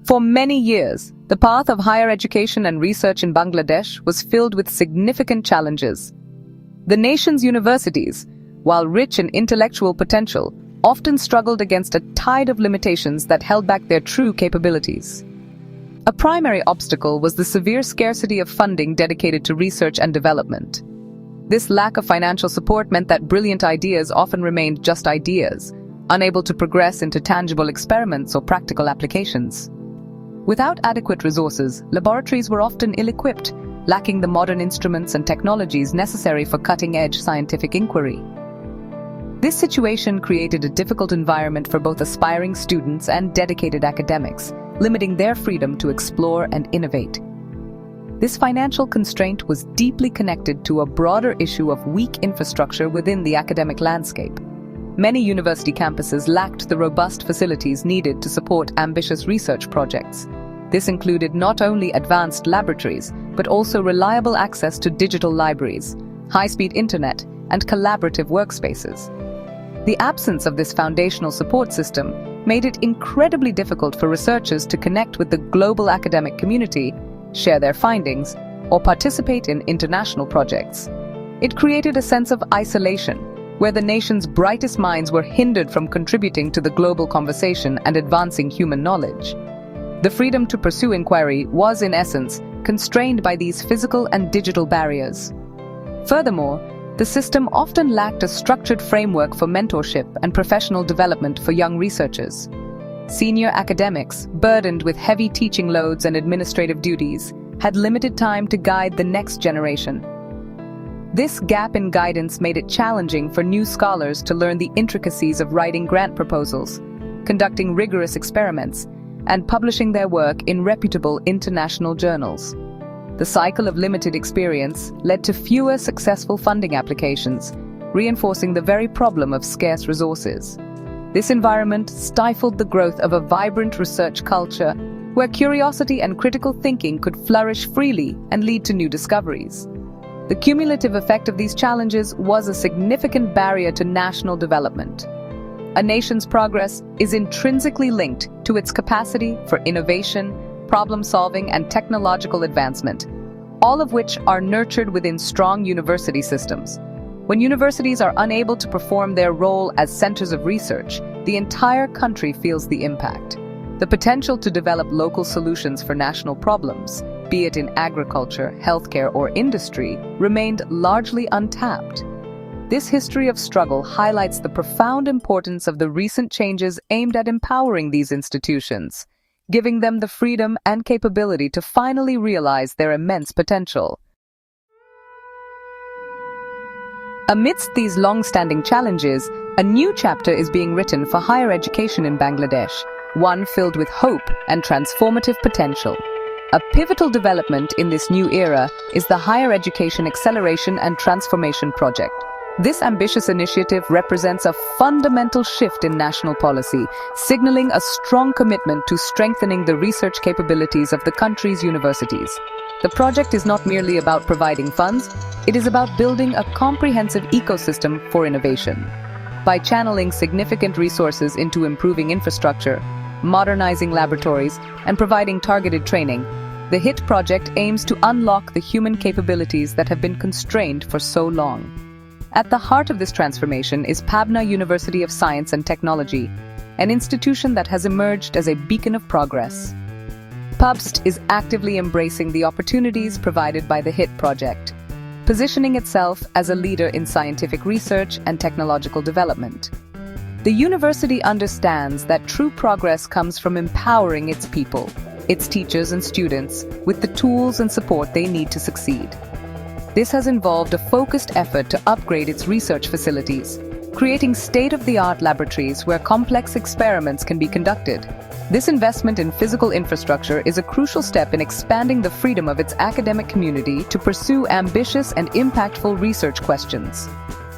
For many years, the path of higher education and research in Bangladesh was filled with significant challenges. The nation's universities, while rich in intellectual potential, often struggled against a tide of limitations that held back their true capabilities. A primary obstacle was the severe scarcity of funding dedicated to research and development. This lack of financial support meant that brilliant ideas often remained just ideas, unable to progress into tangible experiments or practical applications. Without adequate resources, laboratories were often ill-equipped, lacking the modern instruments and technologies necessary for cutting-edge scientific inquiry. This situation created a difficult environment for both aspiring students and dedicated academics, limiting their freedom to explore and innovate. This financial constraint was deeply connected to a broader issue of weak infrastructure within the academic landscape. Many university campuses lacked the robust facilities needed to support ambitious research projects. This included not only advanced laboratories, but also reliable access to digital libraries, high-speed internet, and collaborative workspaces. The absence of this foundational support system made it incredibly difficult for researchers to connect with the global academic community, share their findings, or participate in international projects. It created a sense of isolation, where the nation's brightest minds were hindered from contributing to the global conversation and advancing human knowledge. The freedom to pursue inquiry was, in essence, constrained by these physical and digital barriers. Furthermore, the system often lacked a structured framework for mentorship and professional development for young researchers. Senior academics, burdened with heavy teaching loads and administrative duties, had limited time to guide the next generation. This gap in guidance made it challenging for new scholars to learn the intricacies of writing grant proposals, conducting rigorous experiments, and publishing their work in reputable international journals. The cycle of limited experience led to fewer successful funding applications, reinforcing the very problem of scarce resources. This environment stifled the growth of a vibrant research culture where curiosity and critical thinking could flourish freely and lead to new discoveries. The cumulative effect of these challenges was a significant barrier to national development. A nation's progress is intrinsically linked to its capacity for innovation, problem-solving, and technological advancement, all of which are nurtured within strong university systems. When universities are unable to perform their role as centers of research, the entire country feels the impact. The potential to develop local solutions for national problems, be it in agriculture, healthcare, or industry, remained largely untapped. This history of struggle highlights the profound importance of the recent changes aimed at empowering these institutions, giving them the freedom and capability to finally realize their immense potential. Amidst these long-standing challenges, a new chapter is being written for higher education in Bangladesh, one filled with hope and transformative potential. A pivotal development in this new era is the Higher Education Acceleration and Transformation Project. This ambitious initiative represents a fundamental shift in national policy, signaling a strong commitment to strengthening the research capabilities of the country's universities. The project is not merely about providing funds, it is about building a comprehensive ecosystem for innovation. By channeling significant resources into improving infrastructure, modernizing laboratories, and providing targeted training, the HIT project aims to unlock the human capabilities that have been constrained for so long. At the heart of this transformation is Pabna University of Science and Technology, an institution that has emerged as a beacon of progress. PUBST is actively embracing the opportunities provided by the HIT project, positioning itself as a leader in scientific research and technological development. The university understands that true progress comes from empowering its people, its teachers and students, with the tools and support they need to succeed. This has involved a focused effort to upgrade its research facilities, creating state-of-the-art laboratories where complex experiments can be conducted. This investment in physical infrastructure is a crucial step in expanding the freedom of its academic community to pursue ambitious and impactful research questions.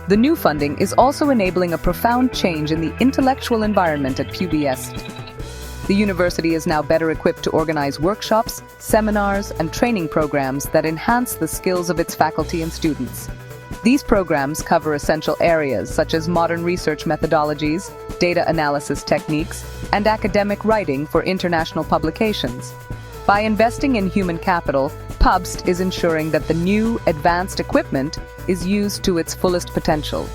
The new funding is also enabling a profound change in the intellectual environment at PUBST. The university is now better equipped to organize workshops, seminars, and training programs that enhance the skills of its faculty and students. These programs cover essential areas such as modern research methodologies, data analysis techniques, and academic writing for international publications. By investing in human capital, PUBST is ensuring that the new, advanced equipment is used to its fullest potential.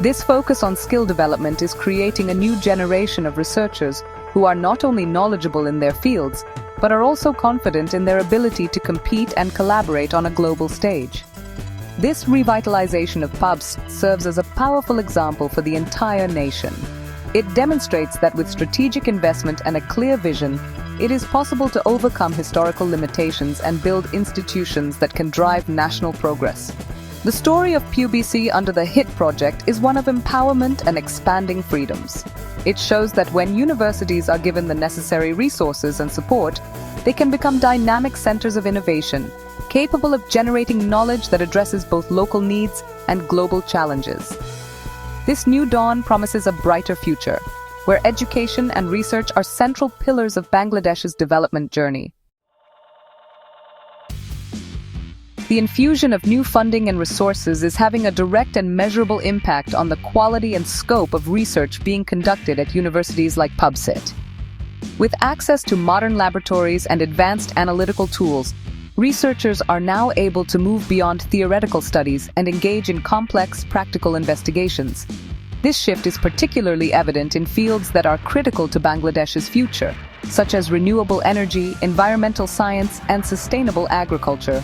This focus on skill development is creating a new generation of researchers who are not only knowledgeable in their fields, but are also confident in their ability to compete and collaborate on a global stage. This revitalization of PUBST serves as a powerful example for the entire nation. It demonstrates that with strategic investment and a clear vision, it is possible to overcome historical limitations and build institutions that can drive national progress. The story of PUBST under the HIT project is one of empowerment and expanding freedoms. It shows that when universities are given the necessary resources and support, they can become dynamic centers of innovation, capable of generating knowledge that addresses both local needs and global challenges. This new dawn promises a brighter future, where education and research are central pillars of Bangladesh's development journey. The infusion of new funding and resources is having a direct and measurable impact on the quality and scope of research being conducted at universities like PUBST. With access to modern laboratories and advanced analytical tools, researchers are now able to move beyond theoretical studies and engage in complex, practical investigations. This shift is particularly evident in fields that are critical to Bangladesh's future, such as renewable energy, environmental science, and sustainable agriculture.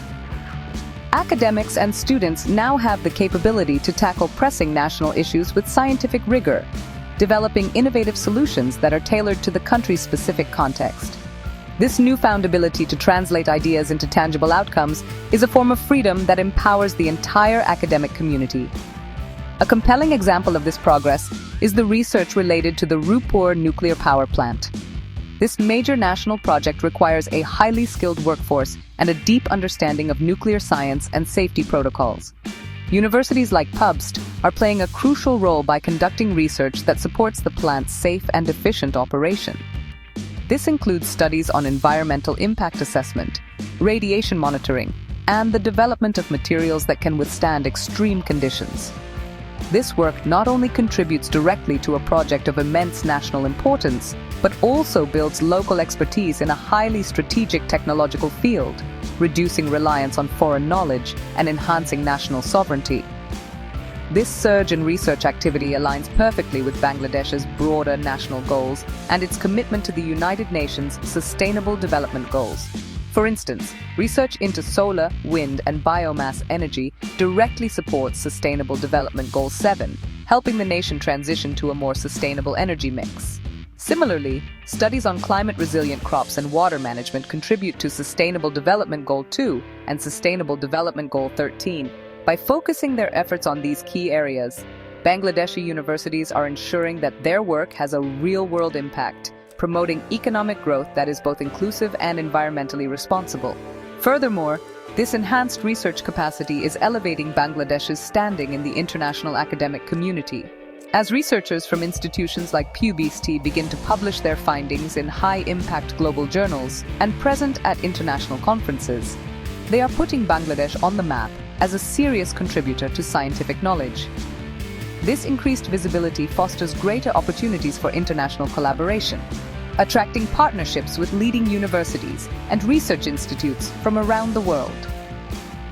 Academics and students now have the capability to tackle pressing national issues with scientific rigor, developing innovative solutions that are tailored to the country's specific context. This newfound ability to translate ideas into tangible outcomes is a form of freedom that empowers the entire academic community. A compelling example of this progress is the research related to the Rupur nuclear power plant. This major national project requires a highly skilled workforce and a deep understanding of nuclear science and safety protocols. Universities like PUBST are playing a crucial role by conducting research that supports the plant's safe and efficient operation. This includes studies on environmental impact assessment, radiation monitoring, and the development of materials that can withstand extreme conditions. This work not only contributes directly to a project of immense national importance, but also builds local expertise in a highly strategic technological field, reducing reliance on foreign knowledge and enhancing national sovereignty. This surge in research activity aligns perfectly with Bangladesh's broader national goals and its commitment to the United Nations Sustainable Development Goals. For instance, research into solar, wind, and biomass energy directly supports Sustainable Development Goal 7, helping the nation transition to a more sustainable energy mix. Similarly, studies on climate-resilient crops and water management contribute to Sustainable Development Goal 2 and Sustainable Development Goal 13. By focusing their efforts on these key areas, Bangladeshi universities are ensuring that their work has a real-world impact, promoting economic growth that is both inclusive and environmentally responsible. Furthermore, this enhanced research capacity is elevating Bangladesh's standing in the international academic community. As researchers from institutions like PUBST begin to publish their findings in high-impact global journals and present at international conferences, they are putting Bangladesh on the map as a serious contributor to scientific knowledge. This increased visibility fosters greater opportunities for international collaboration, attracting partnerships with leading universities and research institutes from around the world.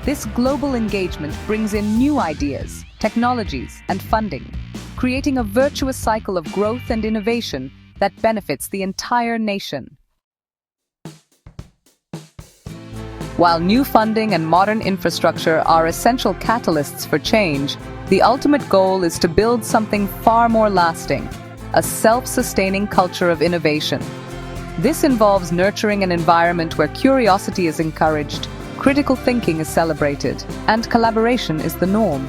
This global engagement brings in new ideas, technologies, and funding, creating a virtuous cycle of growth and innovation that benefits the entire nation. While new funding and modern infrastructure are essential catalysts for change, the ultimate goal is to build something far more lasting, a self-sustaining culture of innovation. This involves nurturing an environment where curiosity is encouraged, critical thinking is celebrated, and collaboration is the norm.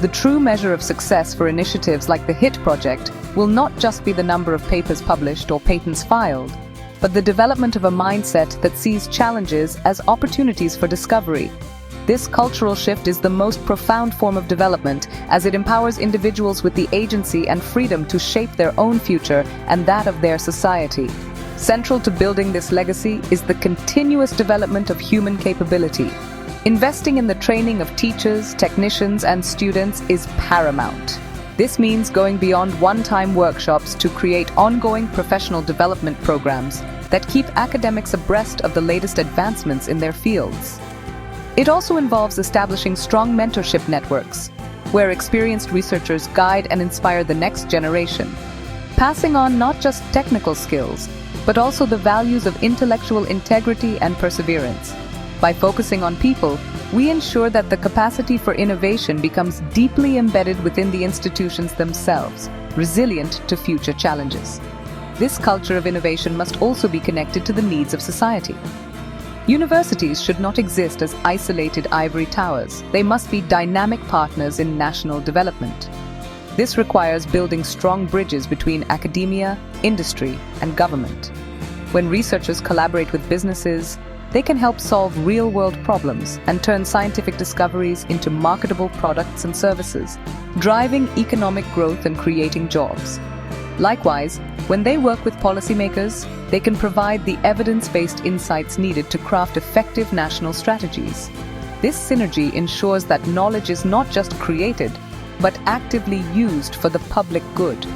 The true measure of success for initiatives like the HIT project will not just be the number of papers published or patents filed, but the development of a mindset that sees challenges as opportunities for discovery. This cultural shift is the most profound form of development, as it empowers individuals with the agency and freedom to shape their own future and that of their society. Central to building this legacy is the continuous development of human capability. Investing in the training of teachers, technicians, and students is paramount. This means going beyond one-time workshops to create ongoing professional development programs that keep academics abreast of the latest advancements in their fields. It also involves establishing strong mentorship networks, where experienced researchers guide and inspire the next generation, passing on not just technical skills, but also the values of intellectual integrity and perseverance. By focusing on people, we ensure that the capacity for innovation becomes deeply embedded within the institutions themselves, resilient to future challenges. This culture of innovation must also be connected to the needs of society. Universities should not exist as isolated ivory towers. They must be dynamic partners in national development. This requires building strong bridges between academia, industry, and government. When researchers collaborate with businesses, they can help solve real-world problems and turn scientific discoveries into marketable products and services, driving economic growth and creating jobs. Likewise, when they work with policymakers, they can provide the evidence-based insights needed to craft effective national strategies. This synergy ensures that knowledge is not just created, but actively used for the public good.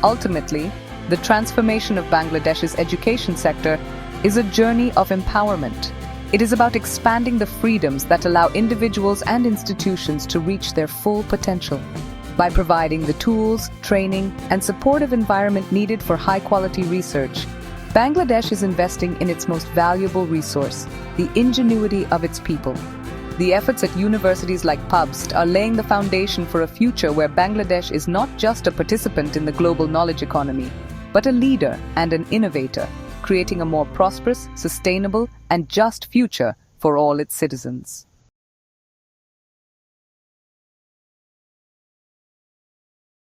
Ultimately, the transformation of Bangladesh's education sector is a journey of empowerment. It is about expanding the freedoms that allow individuals and institutions to reach their full potential. By providing the tools, training, and supportive environment needed for high-quality research, Bangladesh is investing in its most valuable resource, the ingenuity of its people. The efforts at universities like PUBST are laying the foundation for a future where Bangladesh is not just a participant in the global knowledge economy, but a leader and an innovator, creating a more prosperous, sustainable, and just future for all its citizens.